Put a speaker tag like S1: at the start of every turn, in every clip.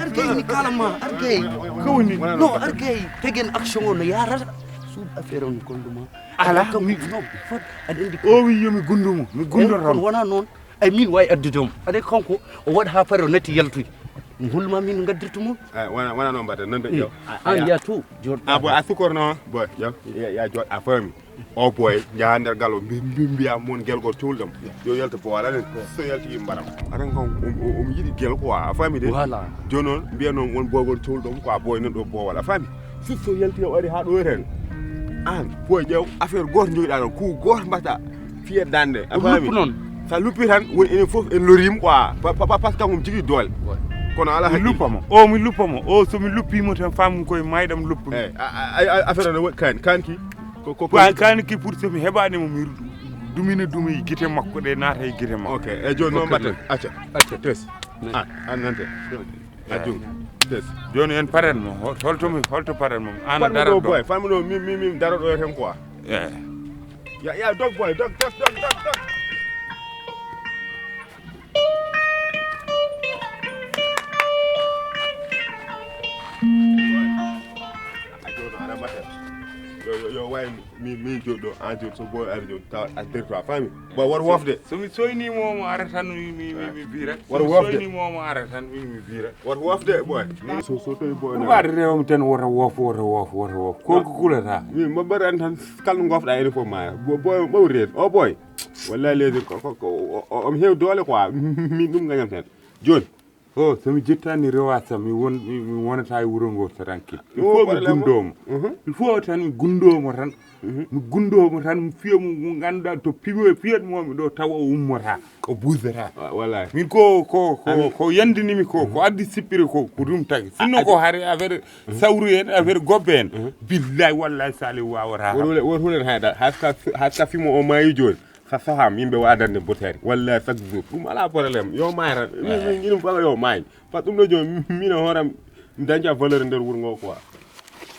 S1: argay kalama argay kawni no argay tegen action on yara sub affaire on konduma
S2: ala
S1: mi no fot adandi
S2: o wi yomi gundumo mi gundoram
S1: wona non ay min way addudom ade kanko o wad ha fare nati yaltuy hulma min gaddirtumo
S3: wana non bata nan yo
S1: an ya tu jor
S3: boy asukor no boy ya jot a fami o boy jahander galo mbiya mon gel go tuldum yo yalta po wala so yalti mbaram aran ko yidi gel ko a fami de
S1: voilà
S3: jonon mbiya non won bogol tuldum ko boy nan do bo wala fami so yalti o ari ha do ren an boy jew affaire gor njoyda non ku gor mbata fiye dande a fami
S1: non
S3: sa lupi tan won ene fof en lorim quoi parce que ngum jigi dol kono ala
S2: mi luppamo o mi luppamo o so mi luppimo tan famu koye maydam luppumi
S3: affaire no kanki
S2: kanki pour so mi heɓani mo mi dumina dumi guite makko ɗe naata e guite makko
S3: ok e joni noon mbatten acca tes an nante ajjum tes
S2: joni en parenmo holto parenmo ana dara
S3: boy fammi ɗo min daro ɗo ten quoi ya dog boy dog yo way mi jodo en jour so boy arjo taw a directeur fami boy war wofde
S2: so mi soyni momo ara tan mi bira
S3: war wofde
S2: soyni momo ara tan mi bira
S3: war wofde boy so toy boy
S2: no war rewam tan wota wof ko kulata
S3: mi mo baran tan kal ngofda ene fo ma boy mo reet o boy wallahi lezi ko am hew dole quoi mi dum gagnam tan joni
S2: o somi jettani rewata mi wonata e wuro ngo tranquille il faut mi gundomo il faut tan mi gundomo tan mi fiya mo ganduɗa to fiyatmomi ɗo tawa o ummota o busata
S3: wallahi
S2: min ko yandinimi ko addi sippiri ko ɗum tagi sinno ko haare affaire sawru en affaire gobbe en billahi wallahi sali wawata
S3: wor hulen hayda haska fimo o mayi joni sa saham yimɓe wadande botere wallahi chaque jour ɗum ala probléme yo mayata min ɗum fala yo maayi par ce que ɗum ɗo joni mino hooram mi dañca valeur nder wuuro ngo quoi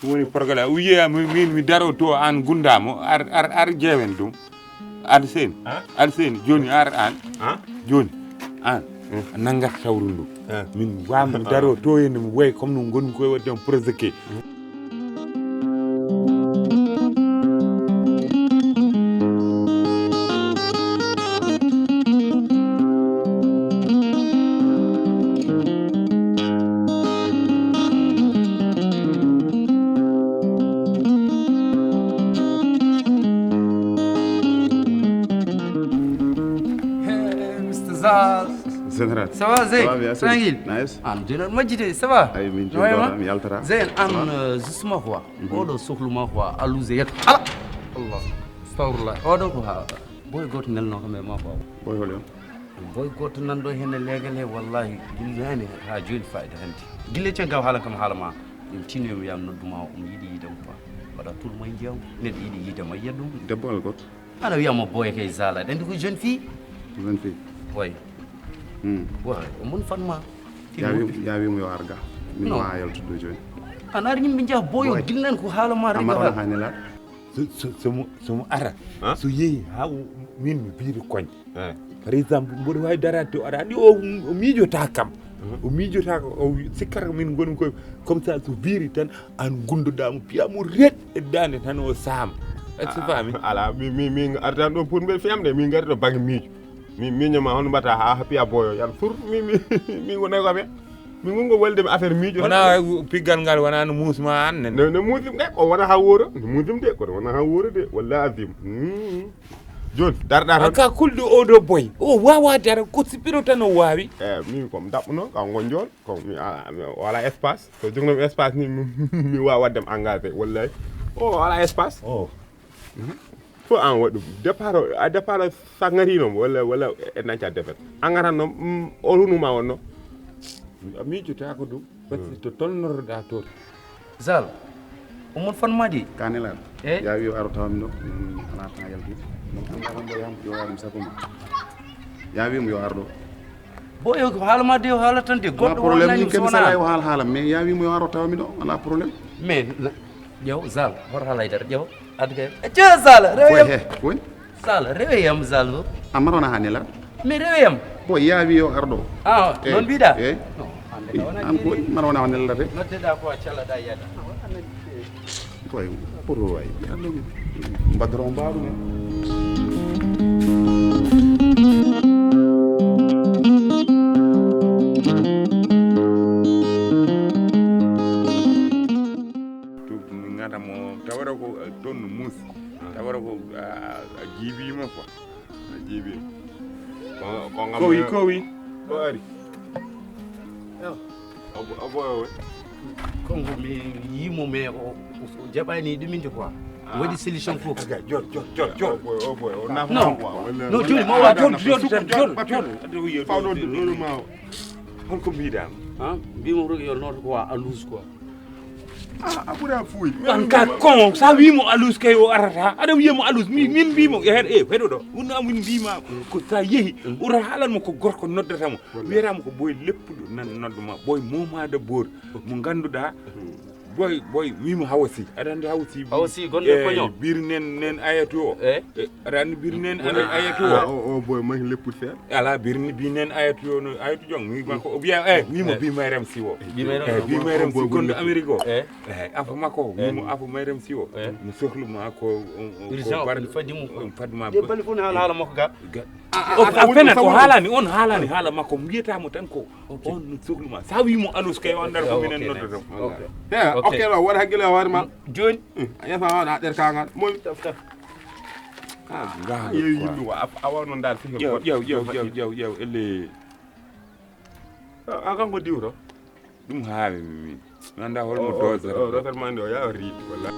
S2: ɗum woni programme wiya min mi daro to an gundamo ar jeewen ɗum aɗa seni joni ar an joni an naggat sawru ndu min wammi daro to henne mi woy comme no gonmi koye wadde projet
S1: général ça va Zé tranquille
S3: nice
S1: an général majjide ça va
S3: ay min jodora mi yaltara
S1: Zé an justement quoi oɗo sohluma quoi aluze yetto ala Allah astagfirullah oɗo ko ha boy goto nelno kam e ma baw
S3: boy hol
S1: boy goto nanɗo henne legal he wallahi gillani ha joni fayida hande gille cen gaw haala kam haalama ɗum tinnomi yam nodduma yiiɗi yiidam quoi waɗa tourma jeew neɗɗo yiiɗi yiidama yiya ɗum
S3: debbo al goto
S1: ana wiyama boy kay zala ɗandi ko jeune fille way way mun fanma
S3: yawimo yo arga min ma yaltude joni
S1: an ari yimɓe jeeya boyo gillan ko haalama
S3: amara hanela
S2: somo ara so yeehi ha min mi biiri koñ par exemple mboɗo wawi darade to aɗa andi o miijota kam o miijota o sikkata min gonmi koye comme ça so biiri tan an gundoɗamo piyamo ret e dande tan o saama est-ce que fami
S3: ala mi artan ɗon pour mbeɗa fiyamde min gari ɗo bagge miijo miñoma hono mbatta ha piya boyo yan fur mi wonay ko ɓe min gongo waldemi affaire miijo
S2: wona piggal ngal wona no muusma an
S3: no muusim de o wona ha wooro no muusim de kono wona ha wooro de wallahi azim joni darɗa tan
S2: ka kulde oɗo boy o wawa dara ko sippiro tan o wawi
S3: min komi daɓɓuno kaw gonjol ko wala espace so jognomi espace ni mi wawa waddem engagé wallahi o wala espace fo an waɗum départ sa garinomo walla e nanca defet an gatannoom o hunuma wonno a miijotako ɗum par ce que to tolnoroɗa toon
S1: zal omon fanmadi
S3: kanelaɗo ya wi aro tawami ɗo ala tan yaltide ɗum yo yarum sapoma ya wimo yo arɗo
S1: boyo ko haalama de o haala tan de goɗɗo
S3: probléme ɗum kadi sala o haala mais ya wimo yo aro tawami ɗo ala probléme
S1: mais ƴeew zal hoto haalaydara ƴeew adga ƴeew zal reweyam
S3: koy
S1: zal reweyam zal o
S3: amarona ha nelaɗo
S1: mi rewiyam
S3: boy yaawi yo arɗo
S1: non mbiɗa
S3: non an ko mara wona nellate
S1: noddeɗa ko a calaɗa yiyata
S3: boy pour way mbaddoron mbaɗu men
S2: tawara ko ton mus tawara ko jiibima quoi jiibima ko wi o ari abo
S1: kongo mi yimo me o jaɓani ɗuminde quoi waɗi solution fof
S3: jot o nafa
S1: non joni ma wa
S3: jot fawɗo ma
S2: holko mbiɗama
S1: mbimo rogi yo noto ko wa alus quoi
S3: ɓuura fuuy
S2: an ka kon sa wimo alus kay o arata aɗa wiyamo alus min mbimo heɗo ɗo wonno min mbima ko sa yeehi ura haalanmo ko gorko noddatamo wiyatamo ko boy leppuɗo nan nodduma boy momade boor mo ganduɗa boy wimo hawasi aɗa andi hawasi
S1: gonɗo koño
S2: bir nen ayatu o aɗa andi bir nen ayatu
S3: o boy mahi leppude feere
S2: ala birni bi nen ayatu o no ayatu jong mi makko o biya wimo bi mayrem siwo bi mayrem si gonɗo amérique o afa makko wimo afa mayrem siwo no sohluma ko fadima
S1: bali fon haala makko ga
S2: a fena ko haalani on haalani haala makko mbiyatamo tan ko on no sohluma sa wimo alus kay on dar ko minen noddata
S3: ok lo waɗa hakkille o hoore ma
S1: joni
S3: a yafa waɗa ɗer kagal moy yewi yimɓe a wawno dal fi
S2: ƴew elle
S3: a kanko diwto
S2: ɗum haami min anda holmo dosata
S3: ma ndi o yaa o riidi walla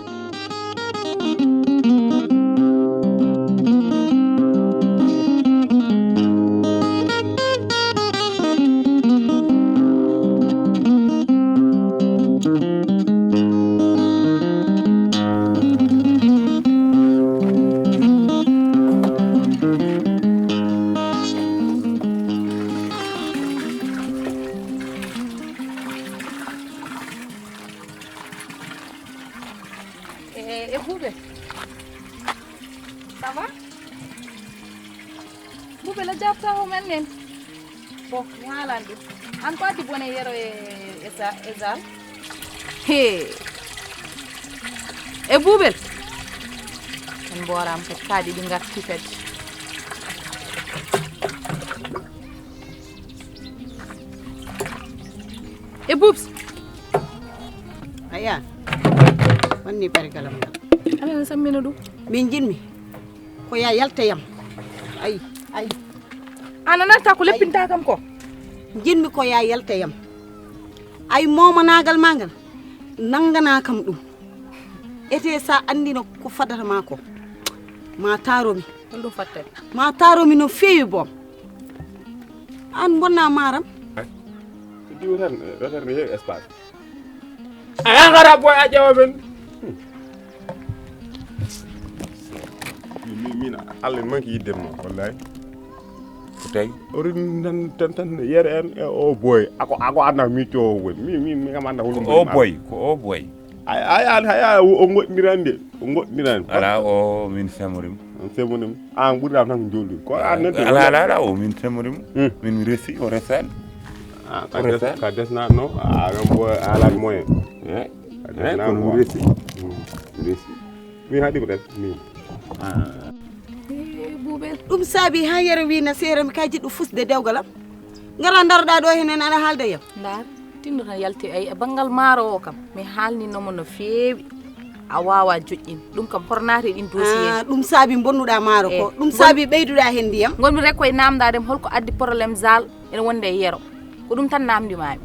S4: Boubé, ça va? Boubé la jabta ho men nen. Bo walandi. An ko adi bone yero ezal. He. E Boubé. En boram ko kadi di ngatti kadi. E Boubs.
S5: Aya. Wonni bargalam dal.
S4: Ala sammina du.
S5: Min jinmi ko ya yalta yam. Ay.
S4: Ana nata ko leppinta kam ko.
S5: Jinmi ko ya yalta yam. Ay moma nagal mangal. Nangana kam dum. Ete sa andino ko fadata mako. Ma taromi.
S4: Ndu fatte.
S5: Ma taromi no feewi bom. An bonna maram.
S3: diw tan rotar ni heewi espace aya ngara boy a ƴewa men min Allah manki yiddem mo wallahi
S2: ko tawi
S3: ori tan yere en o boy ako anda mi to woni mi kam anda woni
S2: o boy
S3: ay o goddirande
S2: ala o min femorim
S3: an ɓuurdam tan joldi ko an nante
S2: ala o min femorim min resi o resani
S3: ka desna no agam bo ala moyen
S2: kono resi
S3: mi haɗi res mi
S5: Boubé ɗum saabi ha yero wi na seerami ka jiɗɗo fusde dewgalam ngara darɗa ɗo henen ana haalda yam
S4: ndar tinno tan yalti ay bangal maaro o kam mi haalninomo no feewi a wawa joƴƴin ɗum kam pornate ɗin dossier
S5: ɗum saabi bonnuɗa maaro ko ɗum saabi ɓeyduɗa hen ndiyam
S4: gonmi rek koye namdadem holko addi probléme zal ene wonde e yero ko ɗum tan namdimami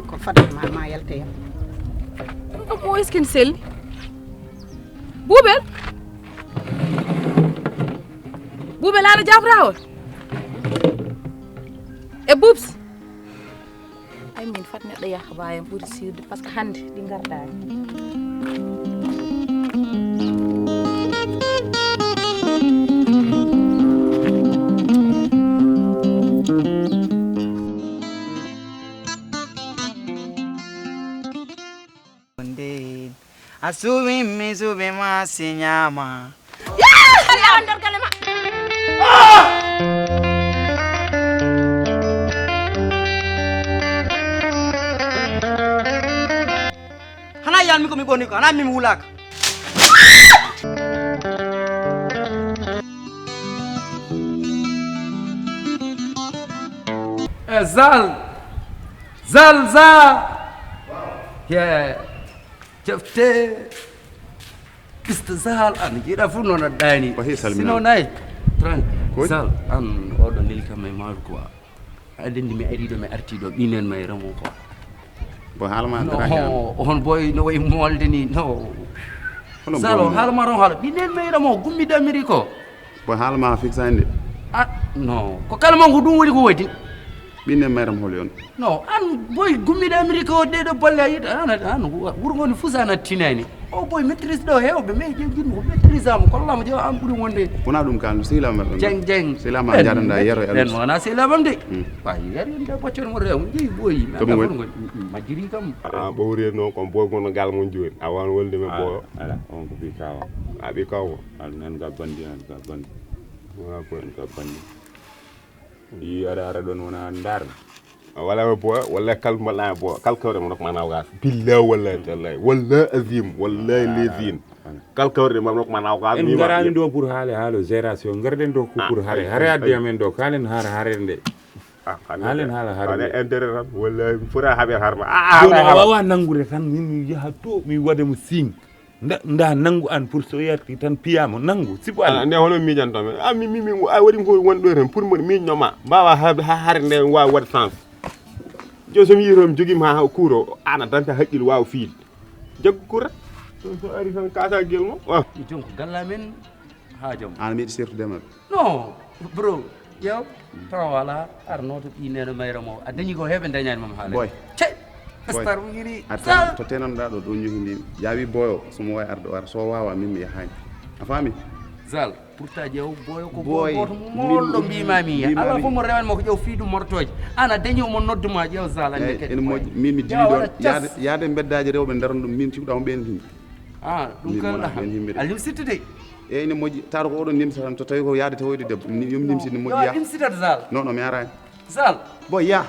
S5: ko fadatma ma yalta yam
S4: ɗum kam o esken selli Boubel ana jafra on e Boubs ay min fat neɗɗo yaha bayam ɓuuri sirde par ce que hande ɗi gardani
S6: Asubi misubi masinyama.
S5: Ya andar kalema.
S6: Hana yal mi ko mi boni ko hana mi wulak.
S1: Zal ya jafte Mr. Zal an jiɗa fof noon aɗa ɗani sino nayi Zal an oɗo nelka may maru quoi aɗa andi mi ari ɗo mi arti ɗo ɓinen may remo quoi
S7: bo haalma
S1: on boy no way molde ni no Zal o haalma ron haala ɓinen may remo gummiɗo Amérique o
S7: bo haalma fixande
S1: ah non ko kalma ko ɗum woni ko woodi
S7: ɓinne mayram hol yon
S1: non an boy gummiɗo Amérique o ɗeɗo bolle a yiɗa an wurgoni fusana tinani o boy maîtrise ɗo hewɓe mais jinmi ko maîtrise ama kollama jewa an ɓuuri wonde
S7: wona ɗum kaldu sehlama
S1: jeng
S7: sehlama jaɗanda yero
S1: en wona sehlamam de wa yerinde boccere mo rew jeeyi ɓooyi mafogoni majjiri kam
S3: ɓowre noon kon boy gono gal mon joni a wan wolde men ɓooyo
S2: ala on ko ɓi kawa
S3: a ɓi kawko
S2: nan ga bandi wona ko en ga bandi yi ara ɗon wona ndar
S3: wala ma boy walla kal mbaɗɗa boy kal kawre mo nokma nawgas billahi wallahi tallahi wallahi azim wallahi lezim kal kawre mo nokma nawgas
S2: en garani ɗo pour haalo gération garden ɗo ko pour haare addi amen ɗo kalen haare nde halen haala haare
S3: intérêt tan wallahi fota haɓe harma
S2: joni a wawa nangude tan min yaha to mi waɗamo signe nda nangu an pour so yarti tan piyamo nangu sibo ala
S3: nde hono miijantome mi a waɗi ko wonɗo tan pour mboɗo miiñnoma mbawa haare nde wawa waɗ sens jo somi yiitom joguima ha kuuro ana danta haqqille wawa fiide jaggu kura so ari tan kasa guel mo
S1: jonko galla men haajam
S7: an miɗi sertudema
S1: non bro ƴeew tawa wala arnoto ɓineno mayra mo a dañi ko heɓe dañani mama haala
S7: boy
S1: star ngiri
S7: to tenanɗa ɗo ɗo joguimi yaawi boyo somo wawi arde o ara so wawa min mi yahani a faami
S1: Zal pourtant ƴeew boyo ko goto molɗo mbimami ala fof mo rewanmo ko ƴeew fiiɗum mortoje ana dañi omo nodduma ƴeew Zal ande kadi
S7: ene moƴƴi min mi jii ɗon yaade beddaji rewɓe darana ɗum min ciwɗamo ɓen
S1: ɗum kalɗa a limsitte de
S7: eyyi ene moƴƴi taata ko oɗon nimsa tan so tawi ko yaade tawoyde debbo yomi nimsi ne moƴƴi ya
S1: limsitata Zal
S7: non mi arani
S1: Zal
S7: boy ya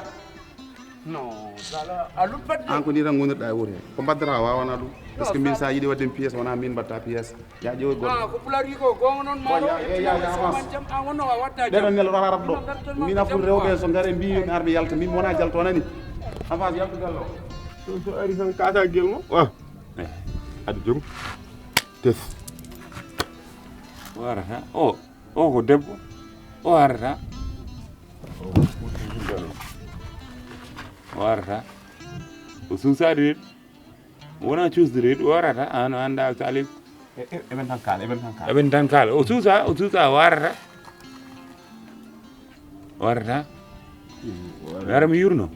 S1: non Zal a luppat
S7: an ko ni tan gonirɗa e wuuro he ko baddata wawana ɗum par ce que min sa yiiɗi wadden pièce wona min mbatta pièce ya ƴeewoy goɗɗo
S1: ko pulaar wi ko gonga noon maɗo jam an wonno a watta
S7: ɓeɗon neloɗo arab ɗo min afur rewɓe so gaare mbi mi ar mi yalta min wona jalto nani avance yaltugal o
S3: so ari tan kasa guel mo aɗa jom tes
S2: o arata o ko debbo o arata o arata o suusade reeɗi wona cuusde reeɗi o arata an o anda salik
S3: eɓen tan kaala
S2: eɓen tan kaala o suusa o arata mi ara mi yurno